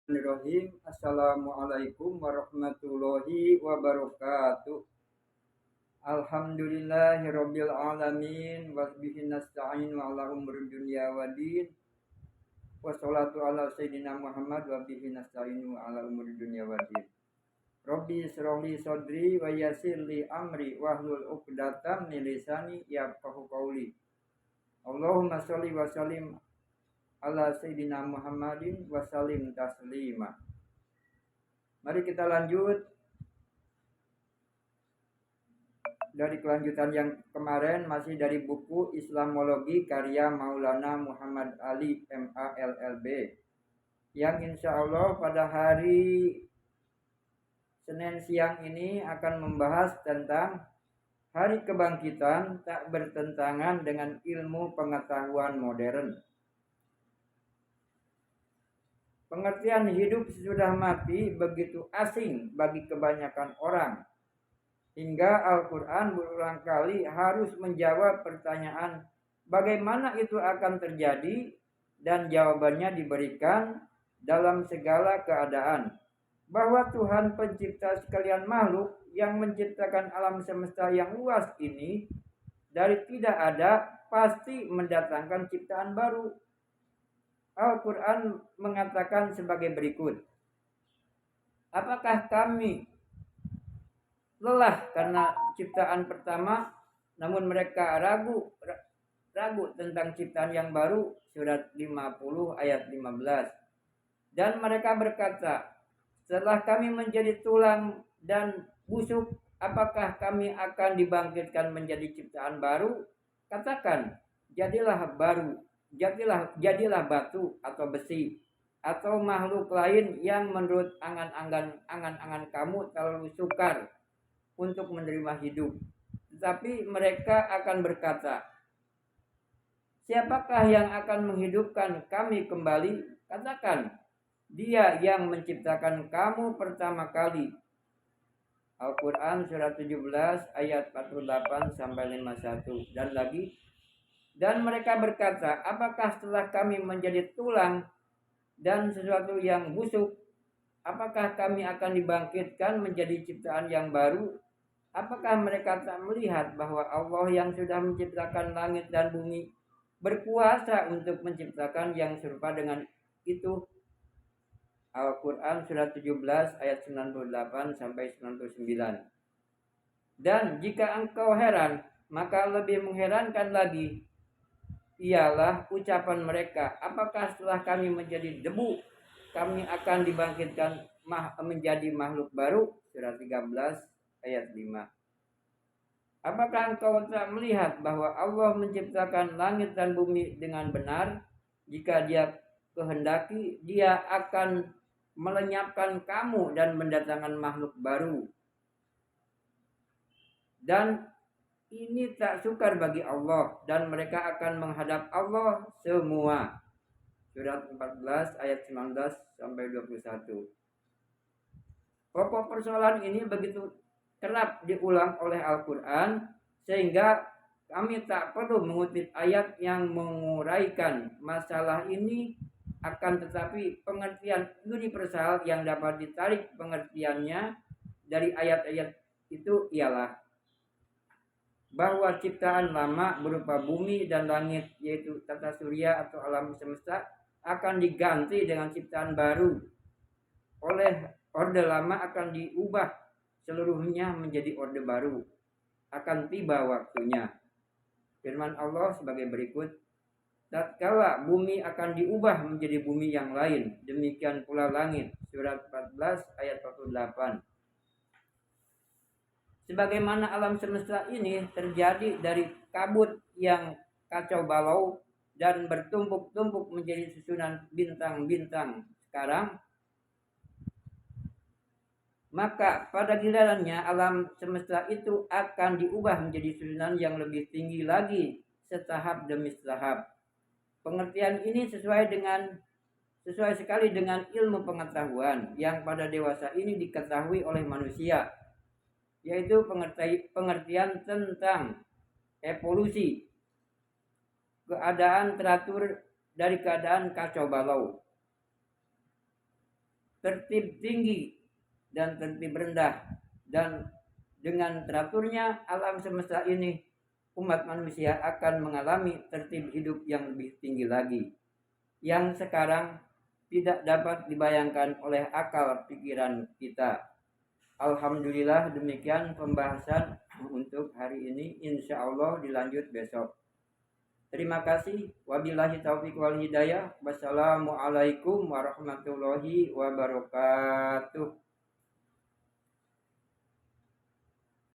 Bismillahirrahmanirrahim. Assalamualaikum warahmatullahi wabarakatuh. Alhamdulillahirabbil alamin wa bihi nasta'in wa ala umuri dunya waddin. Wassalatu ala sayyidina Muhammad wa bihi nasta'in wa ala umuri dunya waddin. Rabbi shrah li sadri wa yassir li amri wahlul 'uqdatam min lisani yafqahu qawli. Allahumma shalli wa sallim ala sayyidina Muhammadin wa sallim taslima. Mari kita lanjut dari kelanjutan yang kemarin, masih dari buku Islamologi karya Maulana Muhammad Ali MA LLB, yang insya Allah pada hari Senin siang ini akan membahas tentang hari kebangkitan tak bertentangan dengan ilmu pengetahuan modern. Pengertian hidup sesudah mati begitu asing bagi kebanyakan orang, hingga Al-Quran berulang kali harus menjawab pertanyaan bagaimana itu akan terjadi, dan jawabannya diberikan dalam segala keadaan. Bahwa Tuhan pencipta sekalian makhluk yang menciptakan alam semesta yang luas ini dari tidak ada pasti mendatangkan ciptaan baru. Al-Quran mengatakan sebagai berikut. Apakah kami lelah karena ciptaan pertama, namun mereka ragu tentang ciptaan yang baru? Surat 50 ayat 15. Dan mereka berkata, setelah kami menjadi tulang dan busuk, apakah kami akan dibangkitkan menjadi ciptaan baru? Katakan, jadilah batu atau besi atau makhluk lain yang menurut angan-angan kamu terlalu sukar untuk menerima hidup. Tetapi mereka akan berkata, siapakah yang akan menghidupkan kami kembali? Katakan, Dia yang menciptakan kamu pertama kali. Al-Quran surat 17 ayat 48 sampai 51. Dan lagi, dan mereka berkata, apakah setelah kami menjadi tulang dan sesuatu yang busuk, apakah kami akan dibangkitkan menjadi ciptaan yang baru? Apakah mereka tak melihat bahwa Allah yang sudah menciptakan langit dan bumi berkuasa untuk menciptakan yang serupa dengan itu? Al-Quran surat 17 ayat 98 sampai 99. Dan jika engkau heran, maka lebih mengherankan lagi ialah ucapan mereka, apakah setelah kami menjadi debu, kami akan dibangkitkan menjadi makhluk baru? Surat 13 ayat 5. Apakah engkau tak melihat bahwa Allah menciptakan langit dan bumi dengan benar? Jika Dia kehendaki, Dia akan melenyapkan kamu dan mendatangkan makhluk baru. Dan ini tak sukar bagi Allah, dan mereka akan menghadap Allah semua. Surat 14 ayat 19 sampai 21. Pokok persoalan ini begitu kerap diulang oleh Al-Quran, sehingga kami tak perlu mengutip ayat yang menguraikan masalah ini. Akan tetapi pengertian universal yang dapat ditarik pengertiannya dari ayat-ayat itu ialah bahwa ciptaan lama berupa bumi dan langit, yaitu tata surya atau alam semesta, akan diganti dengan ciptaan baru. Oleh orde lama akan diubah seluruhnya menjadi orde baru. Akan tiba waktunya. Firman Allah sebagai berikut. Tatkala bumi akan diubah menjadi bumi yang lain, demikian pula langit. Surat 14 ayat 48. Sebagaimana alam semesta ini terjadi dari kabut yang kacau balau dan bertumpuk-tumpuk menjadi susunan bintang-bintang sekarang, maka pada gilirannya alam semesta itu akan diubah menjadi susunan yang lebih tinggi lagi, setahap demi setahap. Pengertian ini sesuai sekali dengan ilmu pengetahuan yang pada dewasa ini diketahui oleh manusia, yaitu pengertian tentang evolusi, keadaan teratur dari keadaan kacau balau. tertib tinggi dan tertib rendah, dan dengan teraturnya alam semesta ini umat manusia akan mengalami tertib hidup yang lebih tinggi lagi, yang sekarang tidak dapat dibayangkan oleh akal pikiran kita. Alhamdulillah, demikian pembahasan untuk hari ini. Insya Allah dilanjut besok. Terima kasih. Wabillahi taufiq wal hidayah. Wassalamualaikum warahmatullahi wabarakatuh.